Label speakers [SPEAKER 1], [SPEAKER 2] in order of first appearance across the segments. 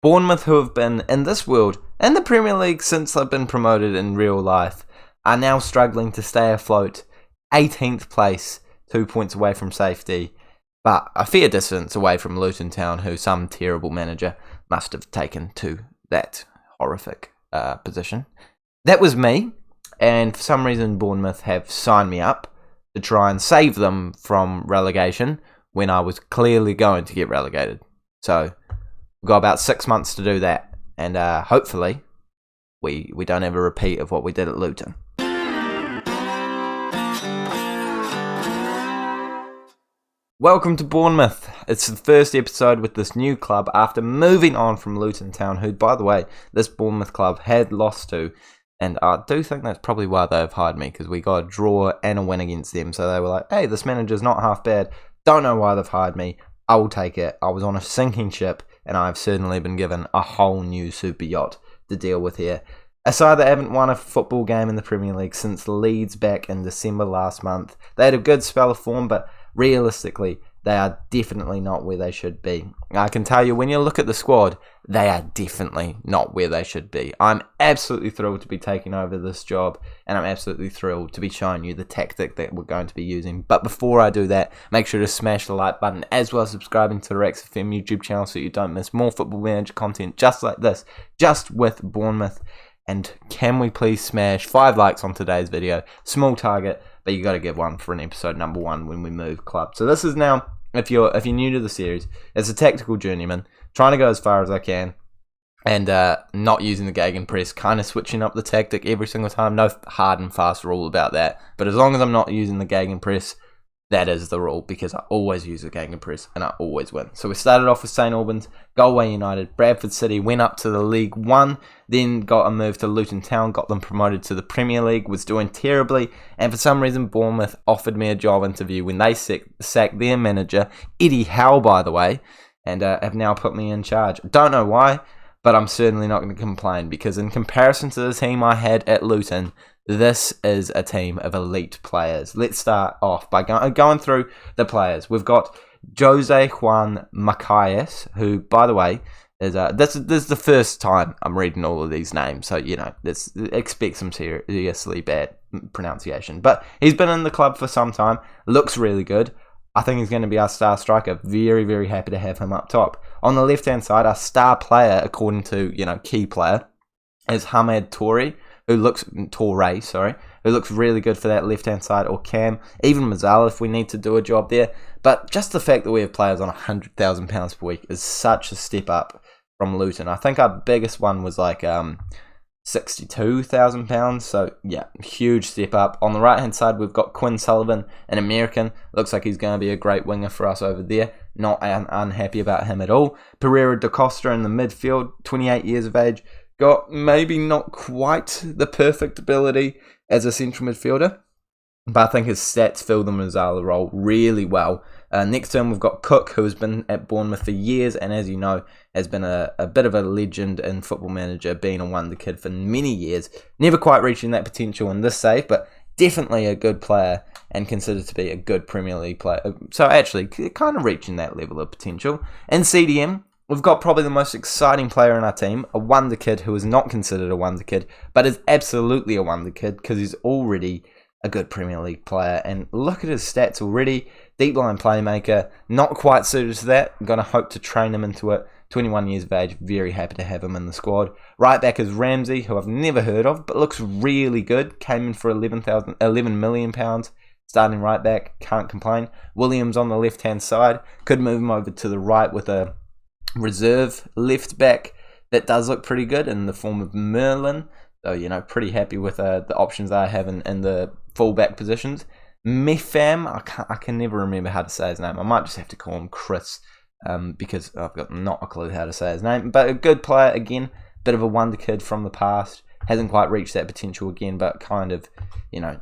[SPEAKER 1] Bournemouth, who have been in this world, in the Premier League since they've been promoted in real life, are now struggling to stay afloat. 18th place, 2 points away from safety, but a fair distance away from Luton Town, who some terrible manager must have taken to that horrific position. That was me, and for some reason Bournemouth have signed me up to try and save them from relegation when I was clearly going to get relegated. So we've got about 6 months to do that, and hopefully we don't have a repeat of what we did at Luton. Welcome to Bournemouth. It's the first episode with this new club after moving on from Luton Town, who, by the way, this Bournemouth club had lost to, and I do think that's probably why they've hired me, because we got a draw and a win against them, so they were like, hey, this manager's not half bad. Don't know why they've hired me. I will take it. I was on a sinking ship, and I've certainly been given a whole new super yacht to deal with here. A side that haven't won a football game in the Premier League since Leeds back in December last month. They had a good spell of form, but realistically, they are definitely not where they should be. I can tell you, when you look at the squad, they are definitely not where they should be. I'm absolutely thrilled to be taking over this job, and I'm absolutely thrilled to be showing you the tactic that we're going to be using. But before I do that, make sure to smash the like button, as well as subscribing to the Rex FM YouTube channel so you don't miss more Football Manager content just like this, just with Bournemouth. And can we please smash 5 likes on today's video? Small target, but you got to give one for an episode number 1 when we move club. So this is now, if you're new to the series, it's a tactical journeyman, trying to go as far as I can, and not using the gegenpress, kind of switching up the tactic every single time. No hard and fast rule about that, but as long as I'm not using the gegenpress, that is the rule, because I always use the gegenpress and I always win. So we started off with St Albans, Galway United, Bradford City, went up to the League 1, then got a move to Luton Town, got them promoted to the Premier League, was doing terribly, and for some reason Bournemouth offered me a job interview when they sacked their manager, Eddie Howe, by the way, and have now put me in charge. Don't know why, but I'm certainly not going to complain, because in comparison to the team I had at Luton, this is a team of elite players. Let's start off by going through the players. We've got Jose Juan Macias, who, by the way, is this is the first time I'm reading all of these names, so expect some seriously bad pronunciation. But he's been in the club for some time. Looks really good. I think he's going to be our star striker. Very, very happy to have him up top. On the left-hand side, our star player, according to key player, is Hamed Toure, who looks really good for that left-hand side, or Cam, even Mazzala if we need to do a job there. But just the fact that we have players on £100,000 per week is such a step up from Luton. I think our biggest one was like £62,000, so yeah, huge step up. On the right-hand side, we've got Quinn Sullivan, an American. Looks like he's going to be a great winger for us over there. Not unhappy about him at all. Pereira da Costa in the midfield, 28 years of age. Got maybe not quite the perfect ability as a central midfielder, but I think his stats fill the Mazzala role really well. Next to him, we've got Cook, who has been at Bournemouth for years, and as you know, has been a bit of a legend in Football Manager, being a wonder kid for many years. Never quite reaching that potential in this save, but definitely a good player and considered to be a good Premier League player. So actually, kind of reaching that level of potential. In CDM, we've got probably the most exciting player in our team, a wonder kid who is not considered a wonder kid, but is absolutely a wonder kid because he's already a good Premier League player. And look at his stats already. Deep line playmaker, not quite suited to that. I'm going to hope to train him into it. 21 years of age, very happy to have him in the squad. Right back is Ramsey, who I've never heard of, but looks really good. Came in for £11 million. Starting right back, can't complain. Williams on the left-hand side. Could move him over to the right with a reserve left back that does look pretty good in the form of Merlin. So, pretty happy with the options I have in the full-back positions. Mefam, I can never remember how to say his name. I might just have to call him Chris because I've got not a clue how to say his name. But a good player, again, bit of a wonder kid from the past. Hasn't quite reached that potential again, but kind of,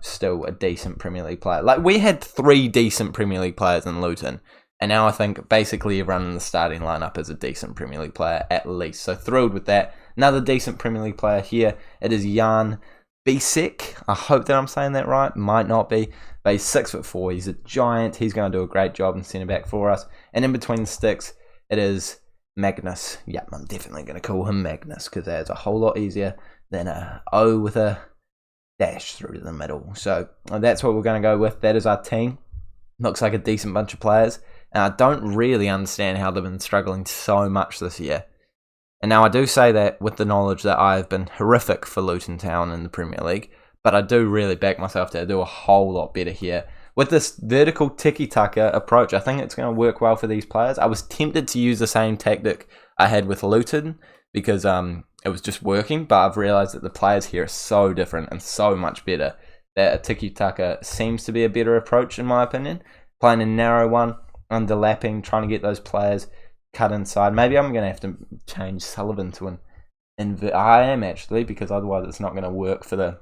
[SPEAKER 1] still a decent Premier League player. Like, we had 3 decent Premier League players in Luton, and now I think basically everyone in the starting lineup is a decent Premier League player at least. So thrilled with that. Another decent Premier League player here. It is Jan Bisek. I hope that I'm saying that right. Might not be. But he's 6'4". He's a giant. He's going to do a great job in centre back for us. And in between the sticks, it is Magnus. Yep, I'm definitely going to call him Magnus because that's a whole lot easier than a O with a dash through the middle. So that's what we're going to go with. That is our team. Looks like a decent bunch of players. And I don't really understand how they've been struggling so much this year. And now I do say that with the knowledge that I've been horrific for Luton Town in the Premier League, but I do really back myself to do a whole lot better here. With this vertical tiki-taka approach, I think it's going to work well for these players. I was tempted to use the same tactic I had with Luton because it was just working, but I've realised that the players here are so different and so much better that a tiki-taka seems to be a better approach in my opinion. Playing a narrow one, underlapping, trying to get those players cut inside. Maybe I'm going to have to change Sullivan to an invert. I am actually, because otherwise it's not going to work for the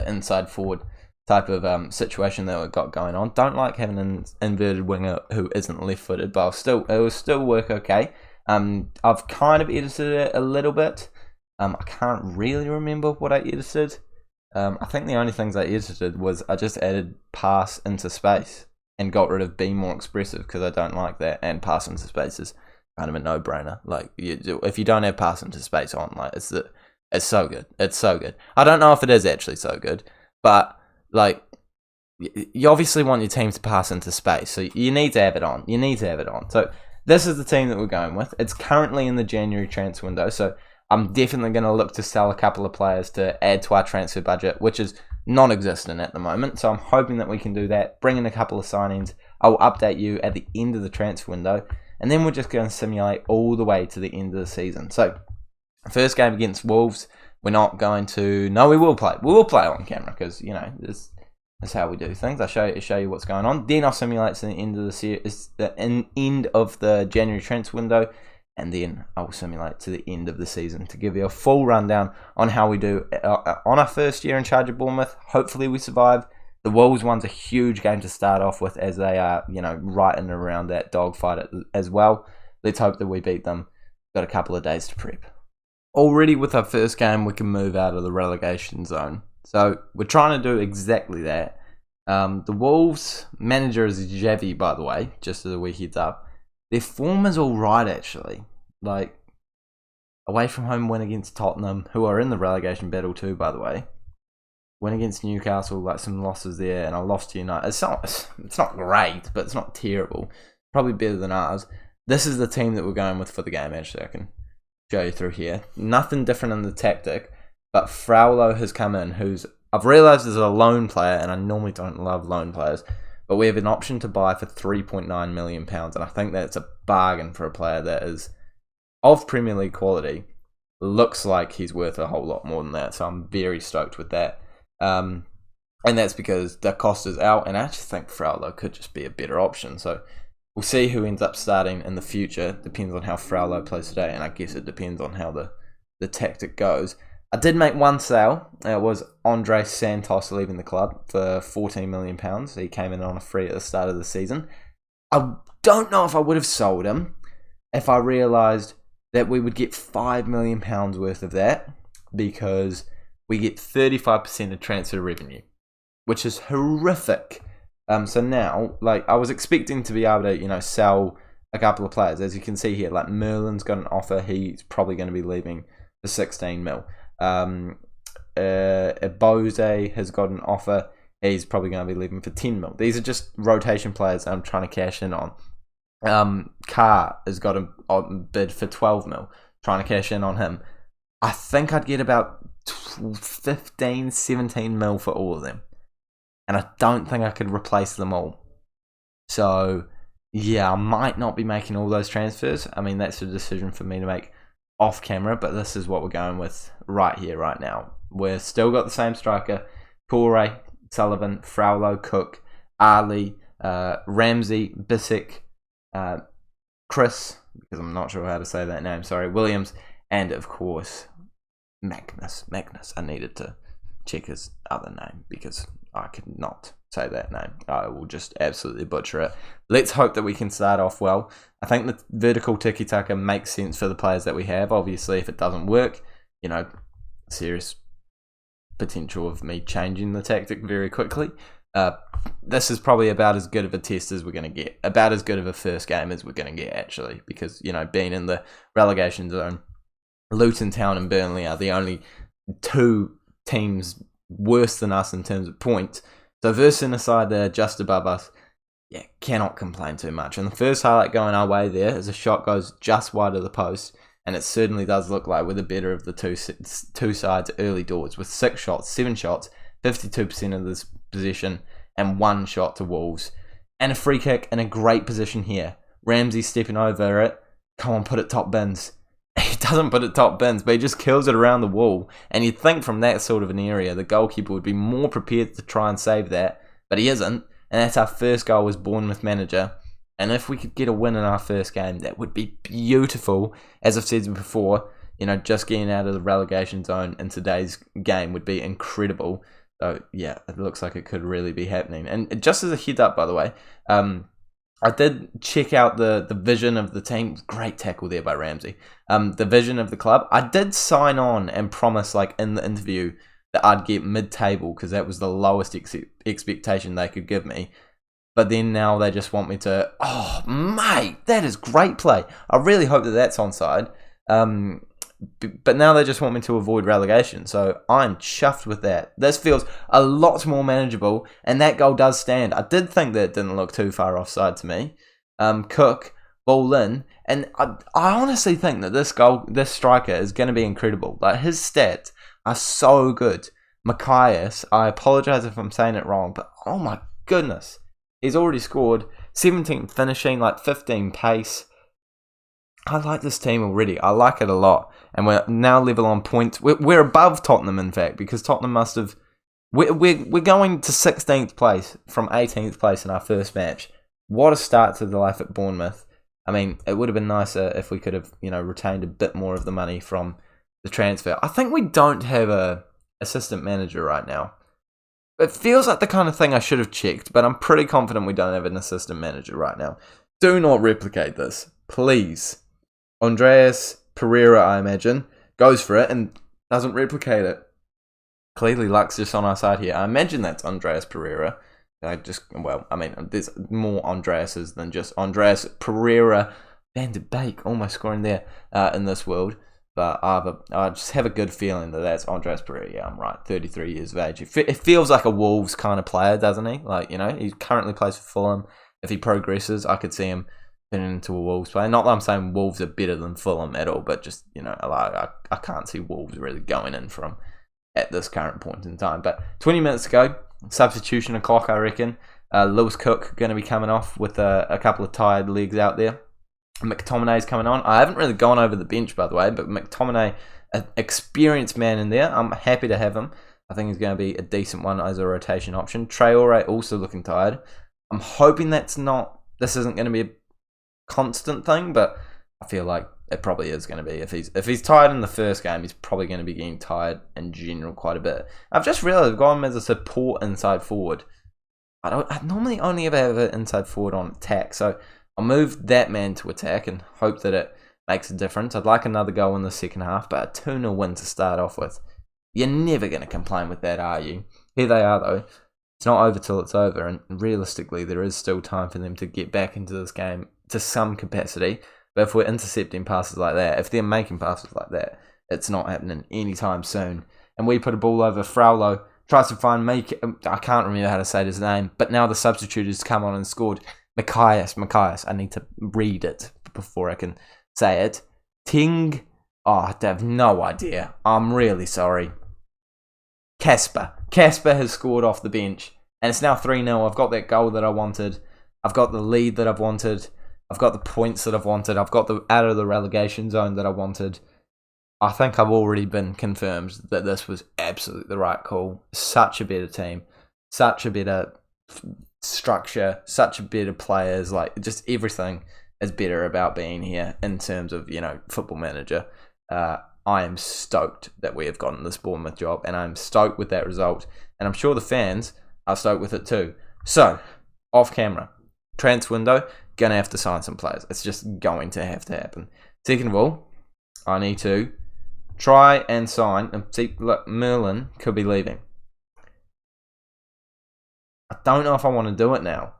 [SPEAKER 1] inside forward type of situation that we've got going on. Don't like having an inverted winger who isn't left-footed, but it will still work okay. I've kind of edited it a little bit. I can't really remember what I edited. I think the only things I edited was I just added pass into space and got rid of be more expressive because I don't like that, and pass into space is kind of a no-brainer. Like, if you don't have pass into space on, like, it's so good. It's so good. I don't know if it is actually so good, but like, you obviously want your team to pass into space, so you need to have it on. So this is the team that we're going with. It's currently in the January transfer window, so I'm definitely going to look to sell a couple of players to add to our transfer budget, which is non-existent at the moment. So I'm hoping that we can do that, bring in a couple of signings. I'll update you at the end of the transfer window, and then we're just going to simulate all the way to the end of the season. So first game against Wolves, we're not going to... No, we will play. We will play on camera because, this is how we do things. I'll show you what's going on. Then I'll simulate to the end of the end of the January transfer window, and then I'll simulate to the end of the season to give you a full rundown on how we do on our first year in charge of Bournemouth. Hopefully we survive. The Wolves one's a huge game to start off with, as they are, right in and around that dogfight as well. Let's hope that we beat them. Got a couple of days to prep. Already with our first game, we can move out of the relegation zone. So we're trying to do exactly that. The Wolves manager is Javi, by the way, just as a wee heads up. Their form is alright, actually. Like, away from home win against Tottenham, who are in the relegation battle too, by the way. Win against Newcastle, like some losses there, and I lost to United. It's not great, but it's not terrible. Probably better than ours. This is the team that we're going with for the game, actually. I can show you through here. Nothing different in the tactic, but Fraulo has come in, who's... I've realised is a loan player, and I normally don't love loan players, but we have an option to buy for £3.9 million, and I think that's a bargain for a player that is of Premier League quality. Looks like he's worth a whole lot more than that, so I'm very stoked with that. And that's because Da Costa's out, and I actually think Fraulo could just be a better option. So we'll see who ends up starting in the future. Depends on how Fraulo plays today, and I guess it depends on how the tactic goes. I did make one sale. It was Andre Santos leaving the club for £14 million. He came in on a free at the start of the season. I don't know if I would have sold him if I realised that we would get £5 million worth of that, because we get 35% of transfer revenue, which is horrific. So now, like, I was expecting to be able to, sell a couple of players. As you can see here, like, Merlin's got an offer. He's probably going to be leaving for 16 mil. Bose has got an offer. He's probably going to be leaving for 10 mil. These are just rotation players that I'm trying to cash in on. Carr has got a bid for 12 mil, trying to cash in on him. I think I'd get about 15, 17 mil for all of them, and I don't think I could replace them all. So yeah, I might not be making all those transfers. I mean, that's a decision for me to make off camera, but this is what we're going with right here, right now. We're still got the same striker: Corey, Sullivan, Fraulo, Cook, Ali, Ramsey, Bissek, Chris, because I'm not sure how to say that name, sorry, Williams, and of course Magnus. I needed to check his other name because I could not say that name. I will just absolutely butcher it. Let's hope that we can start off well. I think the vertical tiki-taka makes sense for the players that we have. Obviously, if it doesn't work, serious potential of me changing the tactic very quickly. this is probably about as good of a test as we're going to get. About as good of a first game as we're going to get, actually. Because, being in the relegation zone, Luton Town and Burnley are the only two teams worse than us in terms of points. So versus in a side that are just above us, cannot complain too much. And the first highlight going our way there is a shot goes just wide of the post, and it certainly does look like we're the better of the two sides early doors, with 7 shots, 52% of this possession, and 1 shot to Wolves. And a free kick in a great position here. Ramsey stepping over it. Come on, put it top bins. He doesn't put it top bins, but he just kills it around the wall. And you'd think from that sort of an area, the goalkeeper would be more prepared to try and save that, but he isn't. And that's our first goal as Bournemouth manager. And if we could get a win in our first game, that would be beautiful. As I've said before, just getting out of the relegation zone in today's game would be incredible. So, it looks like it could really be happening. And just as a heads up, by the way, I did check out the vision of the team. Great tackle there by Ramsey. The vision of the club. I did sign on and promise, in the interview, that I'd get mid-table because that was the lowest expectation they could give me. But then now they just want me to... Oh, mate, that is great play. I really hope that that's onside. But now they just want me to avoid relegation. So I'm chuffed with that. This feels a lot more manageable. And that goal does stand. I did think that it didn't look too far offside to me. Cook, ball in. And I honestly think that this striker is going to be incredible. His stats are so good. Macias, I apologise if I'm saying it wrong, but oh my goodness. He's already scored 17 finishing, 15 pace. I like this team already. I like it a lot. And we're now level on points. We're above Tottenham, in fact, because Tottenham must have... We're going to 16th place from 18th place in our first match. What a start to the life at Bournemouth. I mean, it would have been nicer if we could have, retained a bit more of the money from the transfer. I think we don't have a assistant manager right now. It feels like the kind of thing I should have checked, but I'm pretty confident we don't have an assistant manager right now. Do not replicate this, please. Andreas Pereira, I imagine, goes for it and doesn't replicate it. Clearly, luck's just on our side here. I imagine that's Andreas Pereira. There's more Andreases than just Andreas Pereira. Van de Beek almost scoring there in this world. But I just have a good feeling that that's Andreas Pereira. Yeah, I'm right. 33 years of age. It feels like a Wolves kind of player, doesn't he? He currently plays for Fulham. If he progresses, I could see him turning into a Wolves player. Not that I'm saying Wolves are better than Fulham at all, but just, I can't see Wolves really going in for him at this current point in time. But 20 minutes ago, substitution o'clock, I reckon. Lewis Cook going to be coming off with a couple of tired legs out there. McTominay's coming on. I haven't really gone over the bench, by the way, but McTominay, an experienced man in there. I'm happy to have him. I think he's going to be a decent one as a rotation option. Traore also looking tired. I'm hoping this isn't going to be a constant thing, but I feel like it probably is going to be. If he's tired in the first game, he's probably going to be getting tired in general quite a bit. I've just realised I've got him as a support inside forward. I normally only ever have an inside forward on attack, so I'll move that man to attack and hope that it makes a difference. I'd like another goal in the second half, but a 2-0 win to start off with. You're never going to complain with that, are you? Here they are, though. It's not over till it's over, and realistically, there is still time for them to get back into this game to some capacity. But if we're intercepting passes like that, if they're making passes like that, it's not happening anytime soon. And we put a ball over Fraulo, tries to find I can't remember how to say his name, but now the substitute has come on and scored. Macias, I need to read it before I can say it. Ting, I have no idea. I'm really sorry. Casper has scored off the bench, and it's now 3-0. I've got that goal that I wanted. I've got the lead that I've wanted. I've got the points that I've wanted. I've got the out of the relegation zone that I wanted. I think I've already been confirmed that this was absolutely the right call. Such a better team. Such a better structure, such better players, just everything is better about being here in terms of, football manager. I am stoked that we have gotten this Bournemouth job, and I'm stoked with that result, and I'm sure the fans are stoked with it too. So, off camera, transfer window, gonna have to sign some players. It's just going to have to happen. Second of all, I need to try and sign, and see, look, Merlin could be leaving. I don't know if I want to do it now.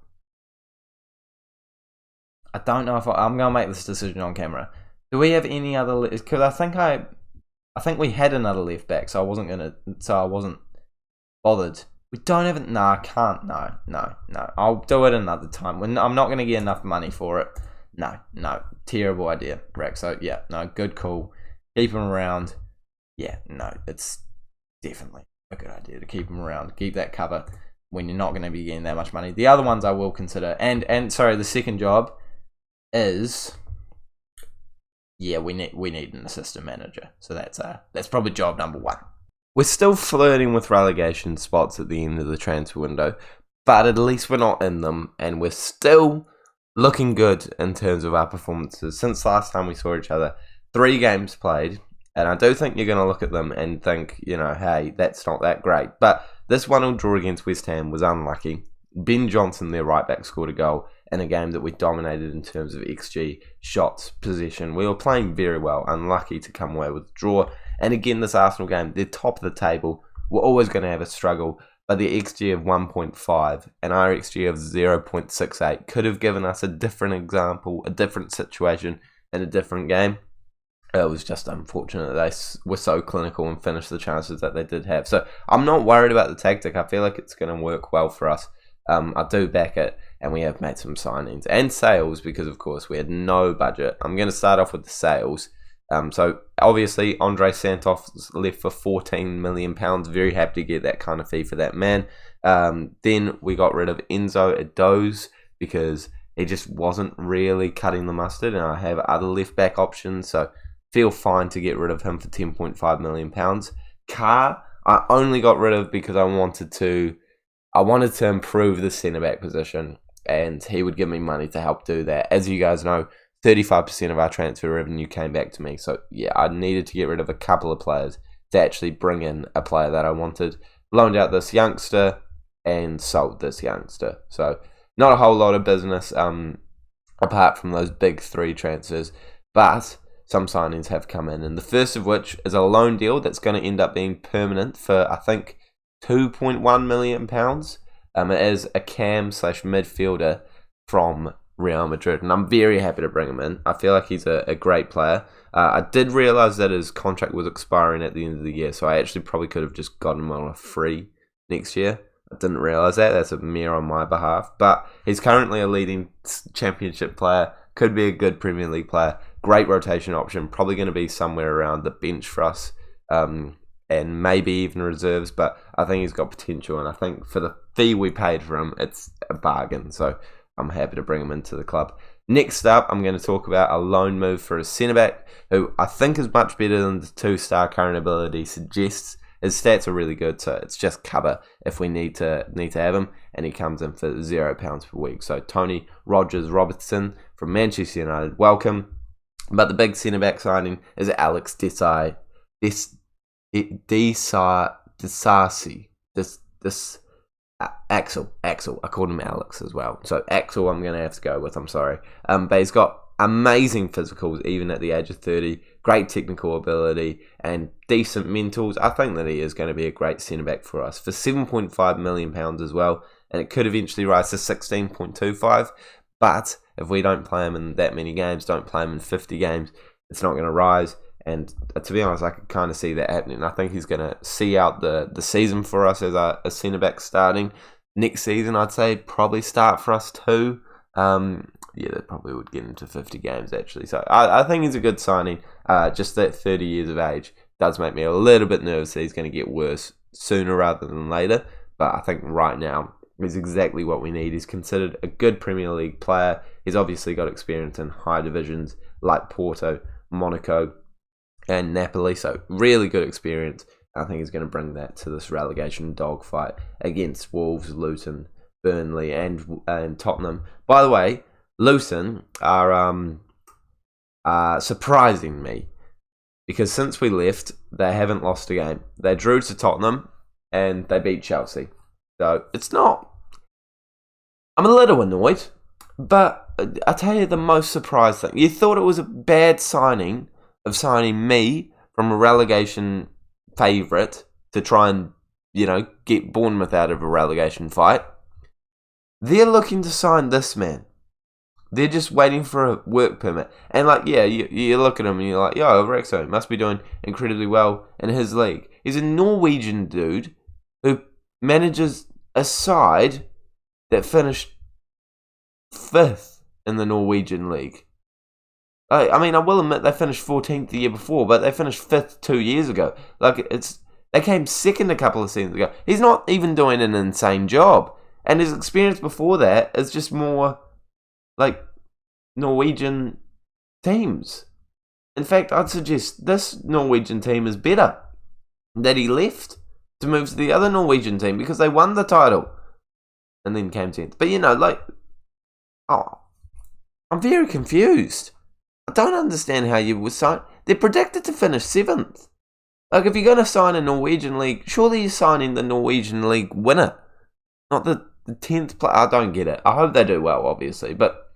[SPEAKER 1] I don't know if I'm going to make this decision on camera. Do we have any other? Because I think we had another left back, so I wasn't bothered. We don't have it. No, I can't. No. I'll do it another time. I'm not going to get enough money for it. No. Terrible idea, Rex. So yeah, no, good call. Keep him around. Yeah, no, it's definitely a good idea to keep him around. Keep that cover when you're not going to be getting that much money. The other ones I will consider. And sorry, the second job is, yeah, we need an assistant manager. So that's probably job number one. We're still flirting with relegation spots at the end of the transfer window, but at least we're not in them, and we're still looking good in terms of our performances. Since last time we saw each other, 3 games played, and I do think you're going to look at them and think, hey, that's not that great. But this 1-1 draw against West Ham was unlucky. Ben Johnson, their right back, scored a goal in a game that we dominated in terms of XG, shots, possession. We were playing very well, unlucky to come away with a draw. And again, this Arsenal game, they're top of the table. We're always going to have a struggle, but the XG of 1.5 and our XG of 0.68 could have given us a different example, a different situation in a different game. It was just unfortunate that they were so clinical and finished the chances that they did have. So I'm not worried about the tactic. I feel like it's going to work well for us. I do back it, and we have made some signings and sales because, of course, we had no budget. I'm going to start off with the sales. So obviously Andre Santos left for £14 million. Very happy to get that kind of fee for that man. Then we got rid of Enzo Adoz because he just wasn't really cutting the mustard, and I have other left back options, so feel fine to get rid of him for £10.5 million. Carr, I only got rid of because I wanted to improve the centre back position, and he would give me money to help do that. As you guys know, 35% of our transfer revenue came back to me. So, yeah, I needed to get rid of a couple of players to actually bring in a player that I wanted. Loaned out this youngster and sold this youngster. So, not a whole lot of business apart from those big 3 transfers. But some signings have come in. And the first of which is a loan deal that's going to end up being permanent for, I think, £2.1 million. It is a cam/midfielder from Real Madrid, and I'm very happy to bring him in. I feel like he's a great player. I did realise that his contract was expiring at the end of the year, so I actually probably could have just gotten him on a free next year. I didn't realise that. That's a mere on my behalf. But he's currently a leading championship player, could be a good Premier League player, great rotation option, probably going to be somewhere around the bench for us, and maybe even reserves, but I think he's got potential, and I think for the fee we paid for him, it's a bargain, so I'm happy to bring him into the club. Next up, I'm going to talk about a loan move for a centre-back, who I think is much better than the 2-star current ability suggests. His stats are really good, so it's just cover if we need to have him, and he comes in for £0 per week. So Tony Rogers-Robertson from Manchester United, welcome. But the big centre-back signing is Alex Desai. Axel. I called him Alex as well. So Axel I'm going to have to go with, I'm sorry. But he's got amazing physicals even at the age of 30. Great technical ability and decent mentals. I think that he is going to be a great centre-back for us for £7.5 million as well. And it could eventually rise to 16.25. But if we don't play him in that many games, don't play him in 50 games, it's not going to rise. And to be honest, I could kind of see that happening. I think he's going to see out the season for us as a centre-back starting. Next season, I'd say probably start for us too. Yeah, that probably would get into 50 games, actually. So I think he's a good signing. Just that 30 years of age does make me a little bit nervous that he's going to get worse sooner rather than later. But I think right now is exactly what we need. He's considered a good Premier League player. He's obviously got experience in high divisions like Porto, Monaco, and Napoli, so really good experience. I think he's going to bring that to this relegation dogfight against Wolves, Luton, Burnley, and Tottenham. By the way, Luton are surprising me because since we left, they haven't lost a game. They drew to Tottenham and they beat Chelsea. So it's not. I'm a little annoyed, but I tell you the most surprised thing. You thought it was a bad signing of signing me from a relegation favourite to try and, get Bournemouth out of a relegation fight.
[SPEAKER 2] they're looking to sign this man. They're just waiting for a work permit. And you look at him and you're like, yo, Rexo must be doing incredibly well in his league. He's a Norwegian dude who manages a side that finished 5th in the Norwegian league. I will admit they finished 14th the year before, but they finished 5th 2 years ago. They came 2nd a couple of seasons ago. He's not even doing an insane job. And his experience before that is just more like Norwegian teams. In fact, I'd suggest this Norwegian team is better. That he left to move to the other Norwegian team because they won the title and then came 10th. But I'm very confused. I don't understand how you would sign. They're predicted to finish 7th. Like, if you're going to sign a Norwegian league, surely you're signing the Norwegian league winner, not the 10th player. I don't get it. I hope they do well, obviously, but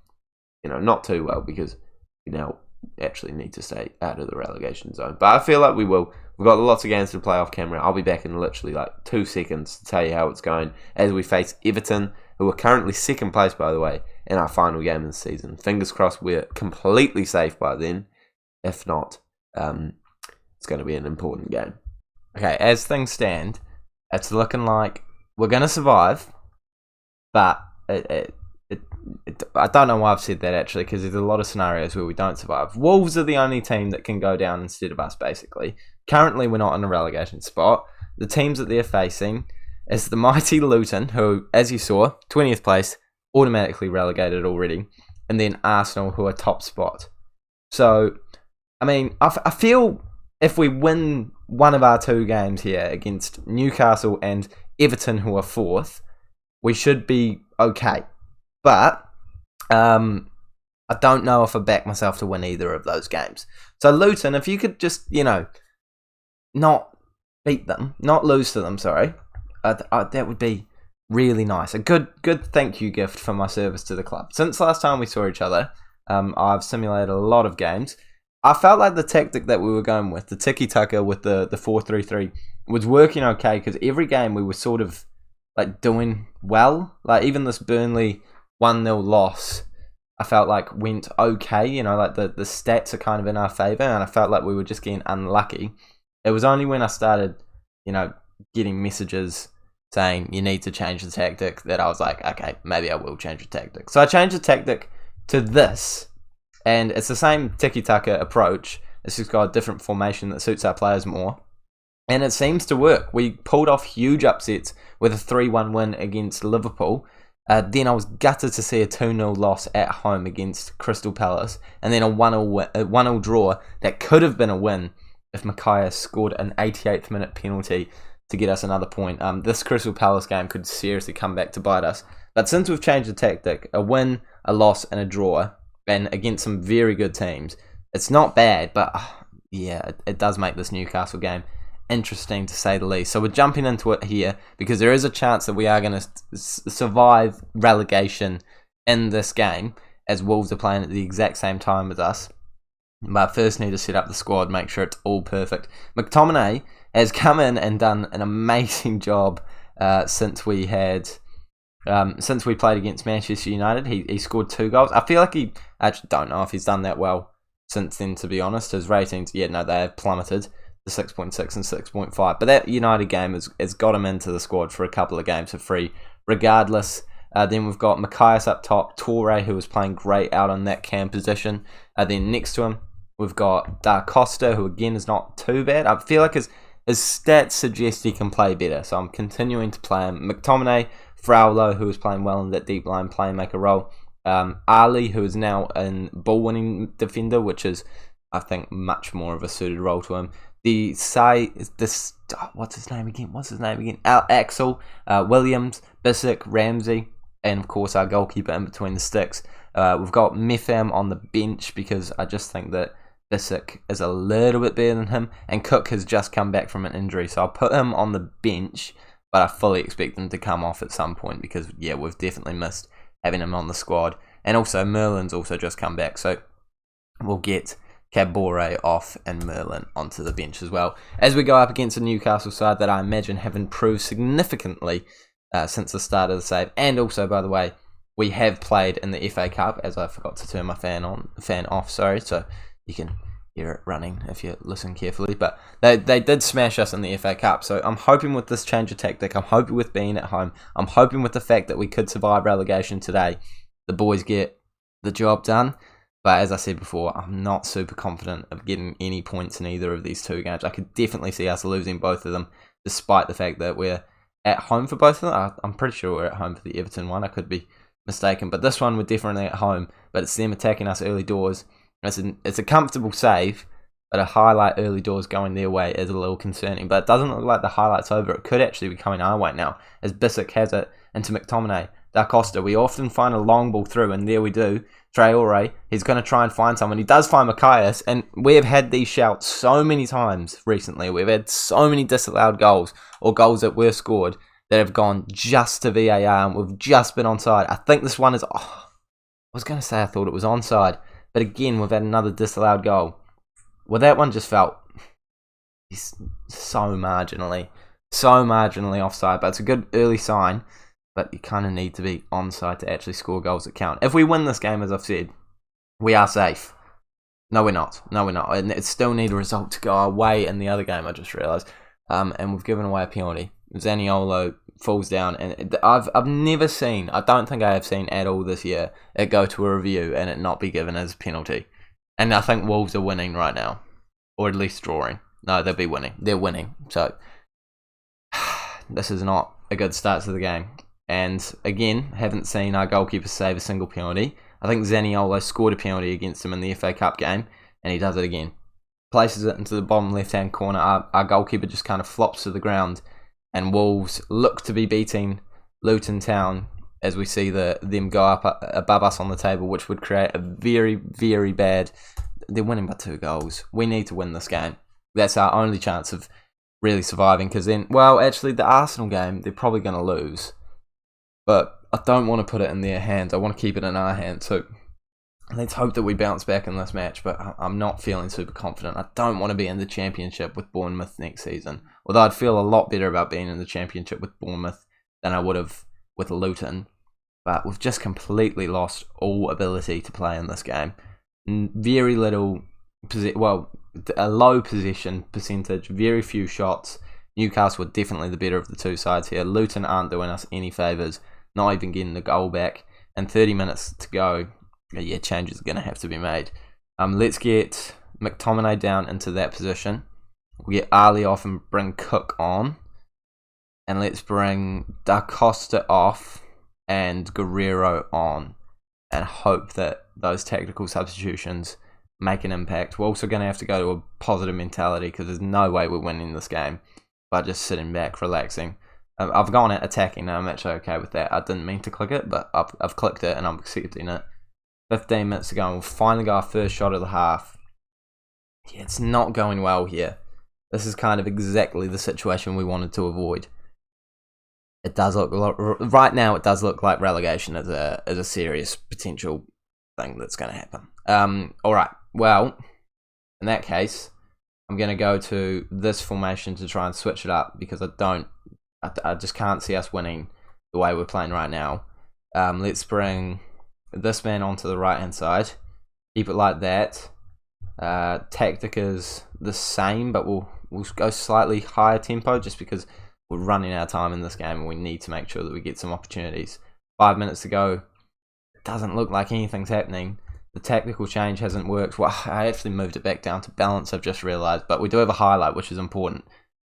[SPEAKER 2] not too well because we now actually need to stay out of the relegation zone. But I feel like we will. We've got lots of games to play off camera. I'll be back in literally 2 seconds to tell you how it's going as we face Everton, who are currently 2nd place, by the way, in our final game of the season. Fingers crossed we're completely safe by then. If not, it's going to be an important game.
[SPEAKER 1] Okay, as things stand, it's looking like we're going to survive, but I don't know why I've said that, actually, because there's a lot of scenarios where we don't survive. Wolves are the only team that can go down instead of us, basically. Currently, we're not in a relegation spot. The teams that they're facing is the mighty Luton, who, as you saw, 20th place, automatically relegated already, and then Arsenal, who are top spot. So, I feel if we win one of our 2 games here against Newcastle and Everton, who are 4th, we should be okay. But I don't know if I back myself to win either of those games. So Luton, if you could just, not beat them, not lose to them, sorry, that would be really nice. A good thank you gift for my service to the club. Since last time we saw each other, I've simulated a lot of games. I felt like the tactic that we were going with, the tiki-taka with the 4-3-3, was working okay because every game we were sort of doing well. Even this Burnley 1-0 loss, I felt like went okay. The stats are kind of in our favour, and I felt like we were just getting unlucky. It was only when I started, getting messages saying you need to change the tactic that I was like, okay, maybe I will change the tactic. So I changed the tactic to this, and it's the same tiki-taka approach. It's just got a different formation that suits our players more. And it seems to work. We pulled off huge upsets with a 3-1 win against Liverpool. Then I was gutted to see a 2-0 loss at home against Crystal Palace. And then a 1-0 draw that could have been a win if Micaiah scored an 88th minute penalty to get us another point. This Crystal Palace game could seriously come back to bite us. But since we've changed the tactic, a win, a loss, and a draw, and against some very good teams, it's not bad, but it does make this Newcastle game interesting to say the least. So we're jumping into it here because there is a chance that we are going to survive relegation in this game, as Wolves are playing at the exact same time as us. But first need to set up the squad, make sure it's all perfect. McTominay has come in and done an amazing job since we played against Manchester United. He scored 2 goals. I feel like I actually don't know if he's done that well since then, to be honest. His ratings, they have plummeted to 6.6 and 6.5. But that United game has got him into the squad for a couple of games for free, regardless. Then we've got Micaiah up top, Torre, who was playing great out on that cam position. Then next to him, we've got Da Costa, who again is not too bad. I feel like his stats suggest he can play better, so I'm continuing to play him. McTominay, Fraulo, who is playing well in that deep line playmaker role. Ali, who is now a ball-winning defender, which is, I think, much more of a suited role to him. What's his name again? Axel, Williams, Bissek, Ramsey, and of course our goalkeeper in between the sticks. We've got Metham on the bench because I just think that Bissek is a little bit better than him, and Cook has just come back from an injury, so I'll put him on the bench, but I fully expect him to come off at some point because, we've definitely missed having him on the squad. And also, Merlin's also just come back, so we'll get Cabore off and Merlin onto the bench as well, as we go up against a Newcastle side that I imagine have improved significantly since the start of the save. And also, by the way, we have played in the FA Cup, as I forgot to turn my fan off, sorry, so you can hear it running if you listen carefully. But they did smash us in the FA Cup, so I'm hoping with this change of tactic, I'm hoping with being at home, I'm hoping with the fact that we could survive relegation today, the boys get the job done. But as I said before, I'm not super confident of getting any points in either of these two games. I could definitely see us losing both of them, despite the fact that we're at home for both of them. I'm pretty sure we're at home for the Everton one. I could be mistaken. But this one, we're definitely at home. But it's them attacking us early doors. It's a comfortable save, but a highlight early doors going their way is a little concerning. But it doesn't look like the highlight's over. It could actually be coming our way now, as Bissek has it into McTominay. Da Costa, we often find a long ball through, and there we do. Traore, he's going to try and find someone. He does find Macias, and we have had these shouts so many times recently. We've had so many disallowed goals, or goals that were scored, that have gone just to VAR, and we've just been onside. I think this one is... I was going to say I thought it was onside, but again, we've had another disallowed goal. Well, that one just felt so marginally offside, but it's a good early sign. But you kind of need to be onside to actually score goals that count. If we win this game, as I've said, we are safe. No, we're not. And it still need a result to go our way in the other game, I just realised. And we've given away a penalty. Zaniolo falls down. And I've never seen, I don't think I have seen at all this year, it go to a review and it not be given as a penalty. And I think Wolves are winning right now. Or at least drawing. No, they'll be winning. They're winning. So, this is not a good start to the game. And again, haven't seen our goalkeeper save a single penalty. I think Zaniolo scored a penalty against him in the FA Cup game, and he does it again. Places it into the bottom left-hand corner. Our goalkeeper just kind of flops to the ground, and Wolves look to be beating Luton Town as we see them go up above us on the table, which would create a very, very bad... They're winning by 2 goals. We need to win this game. That's our only chance of really surviving, because then, well, actually, the Arsenal game, they're probably going to lose. But I don't want to put it in their hands. I want to keep it in our hands. So let's hope that we bounce back in this match. But I'm not feeling super confident. I don't want to be in the Championship with Bournemouth next season. Although I'd feel a lot better about being in the Championship with Bournemouth than I would have with Luton. But we've just completely lost all ability to play in this game. Very little, a low possession percentage, very few shots. Newcastle were definitely the better of the two sides here. Luton aren't doing us any favours. Not even getting the goal back, and 30 minutes to go. Yeah, changes are going to have to be made. Let's get McTominay down into that position. We'll get Ali off and bring Cook on, and let's bring Da Costa off and Guerrero on, and hope that those tactical substitutions make an impact. We're also going to have to go to a positive mentality, because there's no way we're winning this game by just sitting back, relaxing. I've gone at attacking now. I'm actually okay with that. I didn't mean to click it, but I've clicked it and I'm accepting it. 15 minutes to go and we'll finally go our first shot of the half. Yeah, it's not going well here. This is kind of exactly the situation we wanted to avoid. It does look right now. It does look like relegation is a serious potential thing that's going to happen. All right. Well, in that case, I'm going to go to this formation to try and switch it up, because I just can't see us winning the way we're playing right now. Let's bring this man onto the right-hand side. Keep it like that. Tactic is the same, but we'll go slightly higher tempo, just because we're running out of time in this game and we need to make sure that we get some opportunities. 5 minutes to go. It doesn't look like anything's happening. The tactical change hasn't worked. Well, I actually moved it back down to balance, I've just realised. But we do have a highlight, which is important.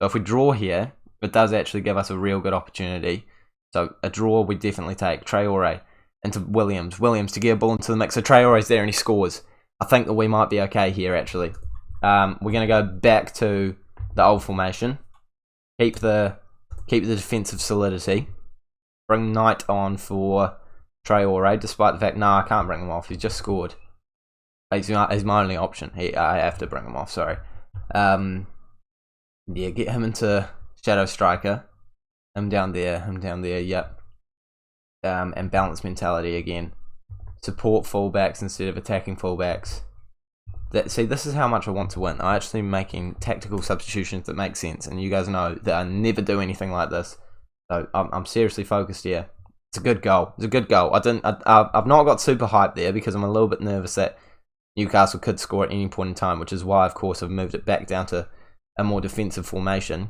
[SPEAKER 1] So if we draw here, it does actually give us a real good opportunity. So a draw we definitely take. Traore into Williams. Williams to get a ball into the mix. So Traore's there and he scores. I think that we might be okay here, actually. We're going to go back to the old formation. Keep the defensive solidity. Bring Knight on for Traore, despite the fact, I can't bring him off. He's just scored. He's my only option. I have to bring him off, sorry. Yeah, get him into Shadow Striker. Him down there, yep. And balance mentality again. Support fullbacks instead of attacking fullbacks. See, this is how much I want to win. I'm actually making tactical substitutions that make sense, and you guys know that I never do anything like this. So I'm seriously focused here. It's a good goal. It's a good goal. I've not got super hyped there because I'm a little bit nervous that Newcastle could score at any point in time, which is why, of course, I've moved it back down to a more defensive formation.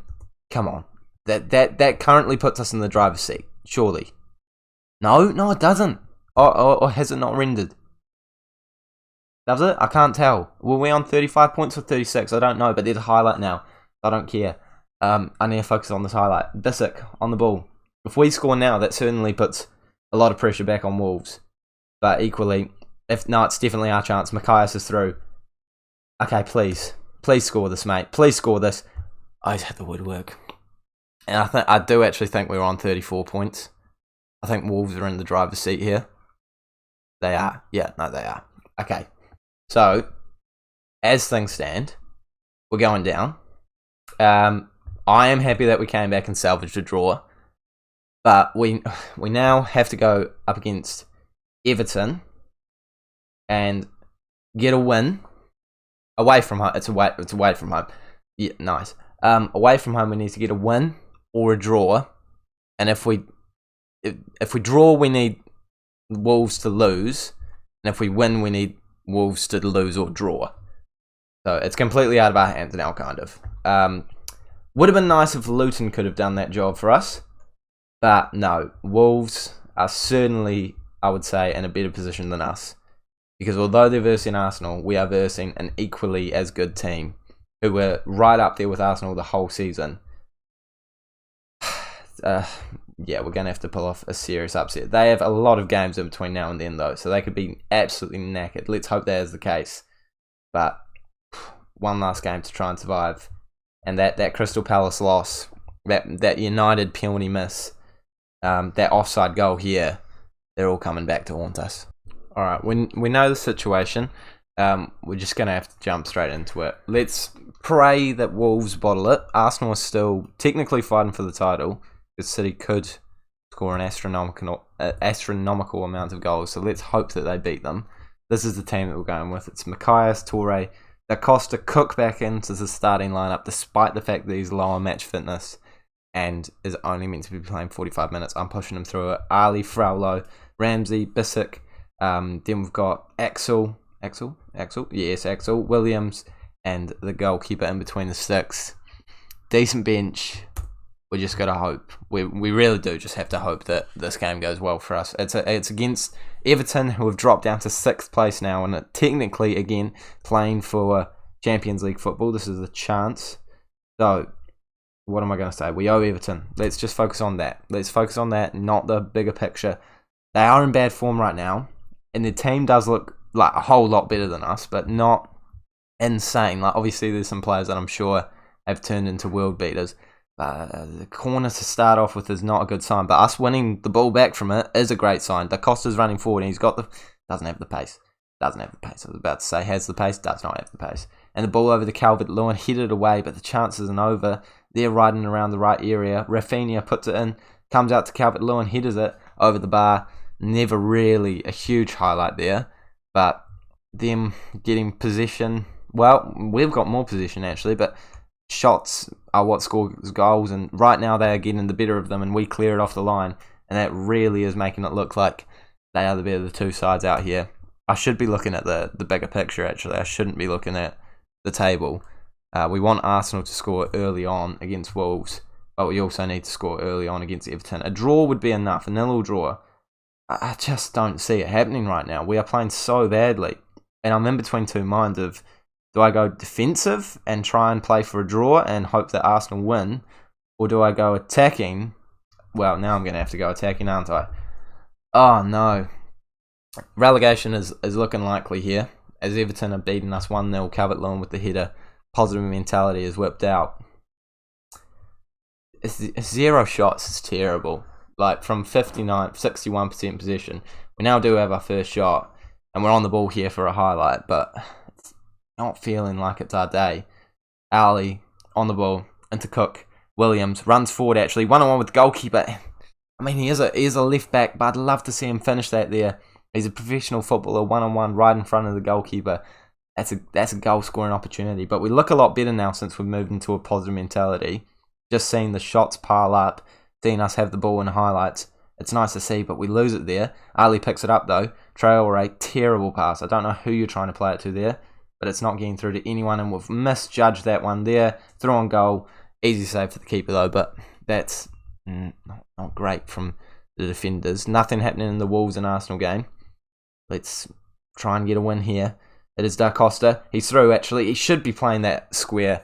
[SPEAKER 1] Come on. That currently puts us in the driver's seat, surely. No, it doesn't. Or has it not rendered? Does it? I can't tell. Were we on 35 points or 36? I don't know, but there's a highlight now. I don't care. I need to focus on this highlight. Bissek on the ball. If we score now, that certainly puts a lot of pressure back on Wolves. But equally, it's definitely our chance. Macias is through. Okay, please. Please score this, mate. Please score this. I just had the woodwork. And I do actually think we're on 34 points. I think Wolves are in the driver's seat here. They are. Yeah, no, they are. Okay. So, as things stand, we're going down. I am happy that we came back and salvaged a draw. But we now have to go up against Everton and get a win away from home. It's away from home. Yeah, nice. Away from home, we need to get a win or a draw. And if we draw, we need Wolves to lose, and if we win, we need Wolves to lose or draw. So it's completely out of our hands now, kind of. Would have been nice if Luton could have done that job for us. But no, Wolves are certainly, I would say, in a better position than us. Because although they're versing Arsenal, we are versing an equally as good team who were right up there with Arsenal the whole season. Yeah, we're going to have to pull off a serious upset. They have a lot of games in between now and then, though, so they could be absolutely knackered. Let's hope that is the case. But one last game to try and survive. And that Crystal Palace loss, that United penalty miss, that offside goal here, they're all coming back to haunt us. All right, we know the situation. We're just going to have to jump straight into it. Let's pray that Wolves bottle it. Arsenal is still technically fighting for the title, because City could score an astronomical amount of goals, so let's hope that they beat them. This is the team that we're going with. It's Macias, Toure, Da Costa, Cook back into the starting lineup, despite the fact that he's low on match fitness and is only meant to be playing 45 minutes. I'm pushing him through it. Ali, Fraulo, Ramsey, Bissek. Then we've got Axel, Williams, and the goalkeeper in between the sticks. Decent bench. We just got to hope. We really do just have to hope that this game goes well for us. It's against Everton, who have dropped down to 6th place now, and technically, again, playing for Champions League football. This is a chance. So, what am I going to say? We owe Everton. Let's just focus on that. Let's focus on that, not the bigger picture. They are in bad form right now, and the team does look like a whole lot better than us, but not insane. Like, obviously, there's some players that I'm sure have turned into world beaters. The corner to start off with is not a good sign, but us winning the ball back from it is a great sign. Da Costa's running forward, and he's got doesn't have the pace. I was about to say has the pace, does not have the pace. And the ball over to Calvert-Lewin, headed away, but the chance isn't over. They're riding around the right area. Rafinha puts it in, comes out to Calvert-Lewin, headers it over the bar. Never really a huge highlight there, but them getting possession. Well, we've got more possession actually, but shots are what scores goals, and right now they are getting the better of them, and we clear it off the line, and that really is making it look like they are the better of the two sides out here. I should be looking at the bigger picture actually. I shouldn't be looking at the table. We want Arsenal to score early on against Wolves, but we also need to score early on against Everton. A draw would be enough, a 0-0 draw. I just don't see it happening right now. We are playing so badly, and I'm in between two minds of, do I go defensive and try and play for a draw and hope that Arsenal win? Or do I go attacking? Well, now I'm going to have to go attacking, aren't I? Oh, no. Relegation is looking likely here, as Everton are beating us 1-0. Calvert-Lewin with the header. Positive mentality is whipped out. 0 shots is terrible. Like, from 61% possession. We now do have our first shot, and we're on the ball here for a highlight, but not feeling like it's our day. Ali on the ball into Cook. Williams runs forward actually, 1-on-1 with the goalkeeper. I mean, he is a left back, but I'd love to see him finish that there. He's a professional footballer, 1-on-1 right in front of the goalkeeper. That's a goal scoring opportunity. But we look a lot better now since we've moved into a positive mentality. Just seeing the shots pile up, seeing us have the ball in highlights, It's nice to see, but we lose it there. Ali picks it up though. Traore, terrible pass. I don't know who you're trying to play it to there, but it's not getting through to anyone, and we've misjudged that one there. Throw on goal. Easy save for the keeper though, but that's not great from the defenders. Nothing happening in the Wolves and Arsenal game. Let's try and get a win here. It is Da Costa. He's through actually. He should be playing that square.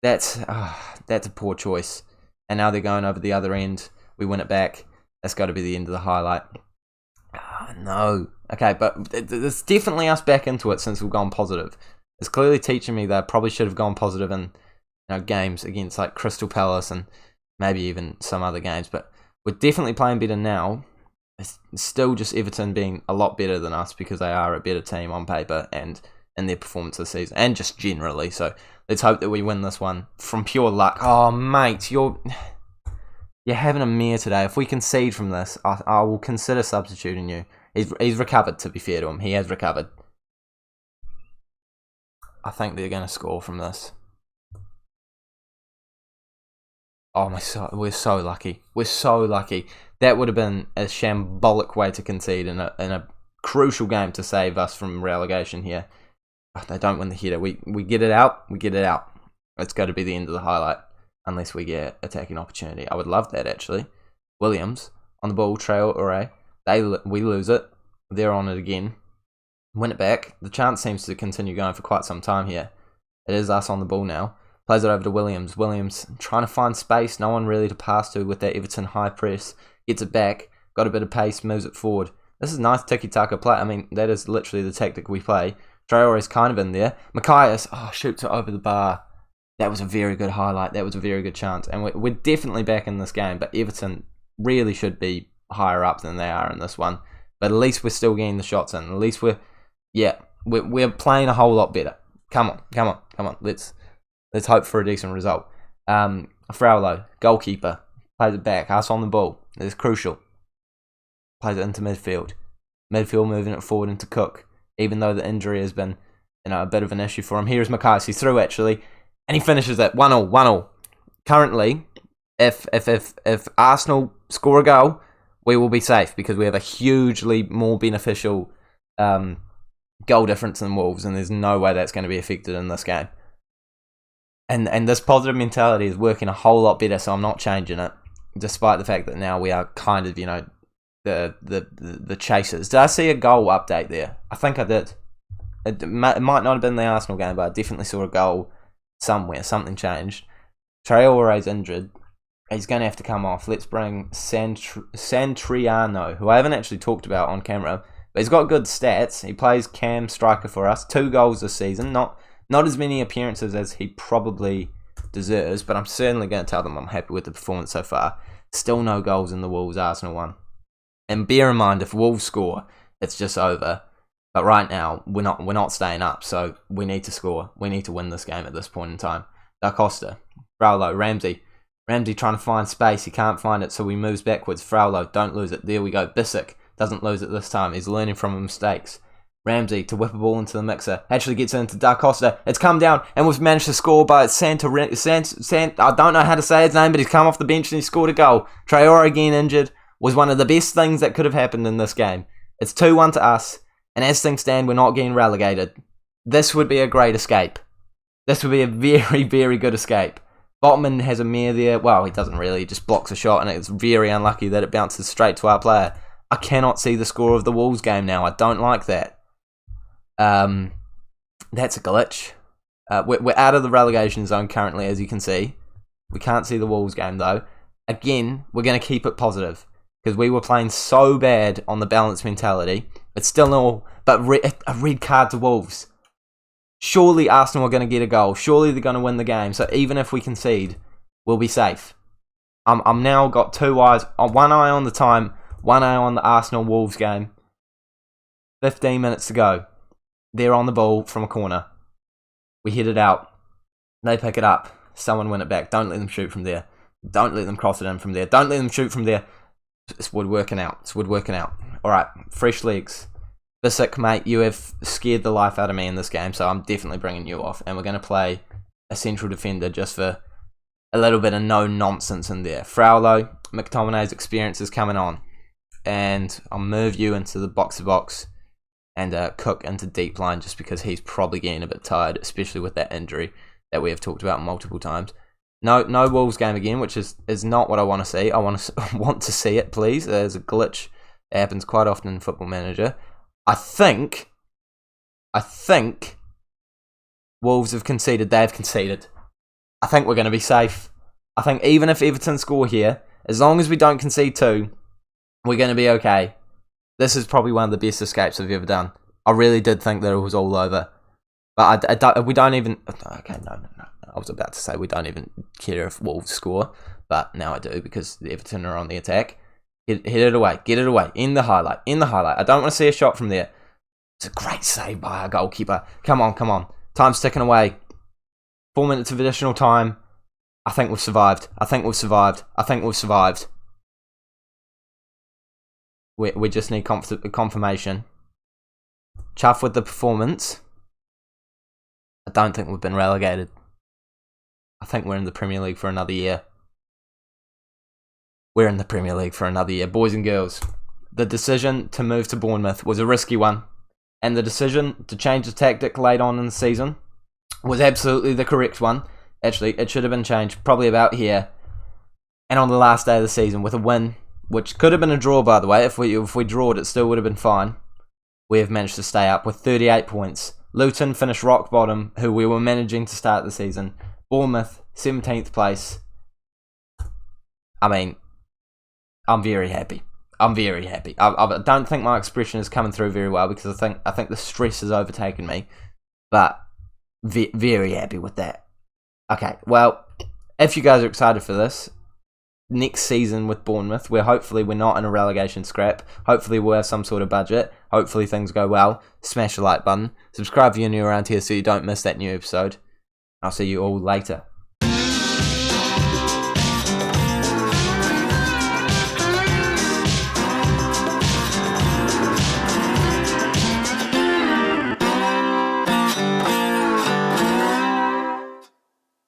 [SPEAKER 1] That's a poor choice. And now they're going over the other end. We win it back. That's got to be the end of the highlight. No. Okay, but it's definitely us back into it since we've gone positive. It's clearly teaching me that I probably should have gone positive in games against like Crystal Palace and maybe even some other games. But we're definitely playing better now. It's still just Everton being a lot better than us because they are a better team on paper and in their performance this season and just generally. So let's hope that we win this one from pure luck. Oh, mate, you're having a mare today. If we concede from this, I will consider substituting you. He's recovered, to be fair to him. He has recovered. I think they're going to score from this. Oh my God, we're so lucky. We're so lucky. That would have been a shambolic way to concede in a crucial game to save us from relegation here. Oh, they don't win the header. We get it out. We get it out. It's got to be the end of the highlight unless we get attacking opportunity. I would love that actually. Williams on the ball. Traore. We lose it. They're on it again. Win it back. The chance seems to continue going for quite some time here. It is us on the ball now. Plays it over to Williams. Williams trying to find space. No one really to pass to with that Everton high press. Gets it back. Got a bit of pace. Moves it forward. This is nice tiki-taka play. I mean, that is literally the tactic we play. Traore is kind of in there. Macias, shoots it over the bar. That was a very good highlight. That was a very good chance. And we're definitely back in this game. But Everton really should be higher up than they are in this one. But at least we're still getting the shots in. At least we're playing a whole lot better. Come on. Let's hope for a decent result. Fraulo, goalkeeper, plays it back. Us on the ball. It's crucial. Plays it into midfield. Midfield moving it forward into Cook. Even though the injury has been a bit of an issue for him. Here's Macias. He's through actually. And he finishes it 1-1. Currently, if Arsenal score a goal, we will be safe because we have a hugely more beneficial goal difference than Wolves, and there's no way that's going to be affected in this game. And this positive mentality is working a whole lot better, so I'm not changing it, despite the fact that now we are kind of, the chasers. Did I see a goal update there? I think I did. It might not have been the Arsenal game, but I definitely saw a goal somewhere. Something changed. Traore's injured. He's going to have to come off. Let's bring Santriano, who I haven't actually talked about on camera, but he's got good stats. He plays cam striker for us. 2 goals this season. Not as many appearances as he probably deserves, but I'm certainly going to tell them I'm happy with the performance so far. Still no goals in the Wolves-Arsenal one. And bear in mind, if Wolves score, it's just over. But right now, we're not staying up, so we need to score. We need to win this game at this point in time. Da Costa, Fraulo, Ramsey trying to find space. He can't find it, so he moves backwards. Fraulo, don't lose it. There we go. Bissek doesn't lose it this time. He's learning from mistakes. Ramsey to whip a ball into the mixer. Actually gets into Da Costa. It's come down, and we've managed to score by I don't know how to say his name, but he's come off the bench and he scored a goal. Traore again injured. Was one of the best things that could have happened in this game. It's 2-1 to us, and as things stand, we're not getting relegated. This would be a great escape. This would be a very, very good escape. Botman has a mare there. Well, he doesn't really. He just blocks a shot, and it's very unlucky that it bounces straight to our player. I cannot see the score of the Wolves game now. I don't like that. That's a glitch. We're out of the relegation zone currently, as you can see. We can't see the Wolves game, though. Again, we're going to keep it positive, because we were playing so bad on the balanced mentality. It's still no, but a red card to Wolves. Surely Arsenal are going to get a goal. Surely they're going to win the game. So even if we concede, we'll be safe. I'm now got 2 eyes, one eye on the time, one eye on the Arsenal-Wolves game. 15 minutes to go. They're on the ball from a corner. We hit it out. They pick it up. Someone win it back. Don't let them shoot from there. Don't let them cross it in from there. Don't let them shoot from there. It's woodworking out. All right, fresh legs. Bissek, mate, you have scared the life out of me in this game, so I'm definitely bringing you off. And we're going to play a central defender just for a little bit of no nonsense in there. Fraulo, McTominay's experience is coming on. and I'll move you into the box-to-box and Cook into deep line just because he's probably getting a bit tired, especially with that injury that we have talked about multiple times. No Wolves game again, which is not what I want to see. I want to see it, please. There's a glitch that happens quite often in Football Manager. I think Wolves have conceded. They've conceded. I think we're going to be safe. I think even if Everton score here, as long as we don't concede 2, we're going to be okay. This is probably one of the best escapes I've ever done. I really did think that it was all over. But we don't even... Okay, no. I was about to say we don't even care if Wolves score. But now I do because the Everton are on the attack. Hit it away. Get it away. In the highlight. I don't want to see a shot from there. It's a great save by our goalkeeper. Come on. Time's ticking away. 4 minutes of additional time. I think we've survived. We just need confirmation. Chuff with the performance. I don't think we've been relegated. I think we're in the Premier League for another year. Boys and girls. The decision to move to Bournemouth was a risky one. And the decision to change the tactic late on in the season was absolutely the correct one. Actually, it should have been changed probably about here. And on the last day of the season with a win, which could have been a draw, by the way. If we drawed, it still would have been fine. We have managed to stay up with 38 points. Luton finished rock bottom, who we were managing to start the season. Bournemouth, 17th place. I mean, I'm very happy. I don't think my expression is coming through very well because I think the stress has overtaken me. But very happy with that. Okay, well, if you guys are excited for this, next season with Bournemouth, where hopefully we're not in a relegation scrap, hopefully we'll have some sort of budget, hopefully things go well, smash the like button, subscribe if you're new around here so you don't miss that new episode. I'll see you all later.